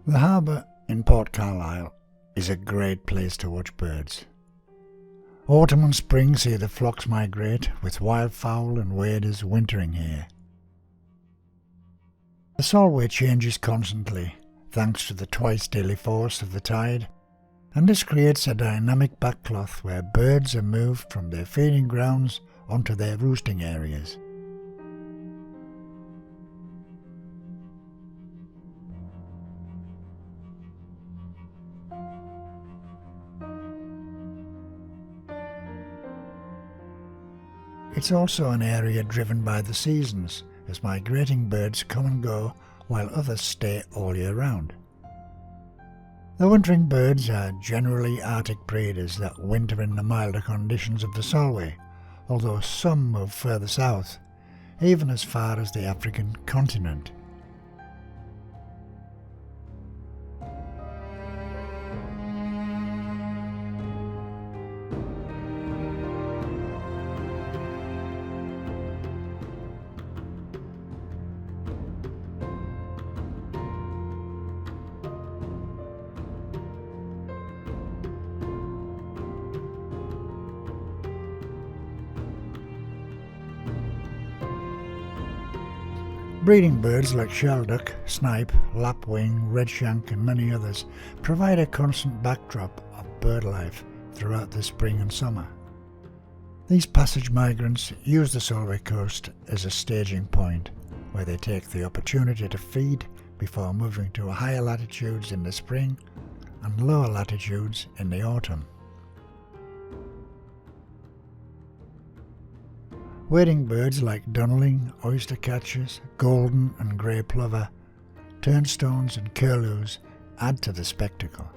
The harbour in Port Carlisle is a great place to watch birds. Autumn and spring see the flocks migrate, with wildfowl and waders wintering here. The Solway changes constantly, thanks to the twice-daily force of the tide, and this creates a dynamic backcloth where birds are moved from their feeding grounds onto their roosting areas. It's also an area driven by the seasons, as migrating birds come and go while others stay all year round. The wintering birds are generally Arctic breeders that winter in the milder conditions of the Solway, although some move further south, even as far as the African continent. Breeding birds like shelduck, snipe, lapwing, redshank and many others provide a constant backdrop of bird life throughout the spring and summer. These passage migrants use the Solway coast as a staging point where they take the opportunity to feed before moving to higher latitudes in the spring and lower latitudes in the autumn. Wading birds like dunlin, oystercatchers, golden and grey plover, turnstones and curlews add to the spectacle.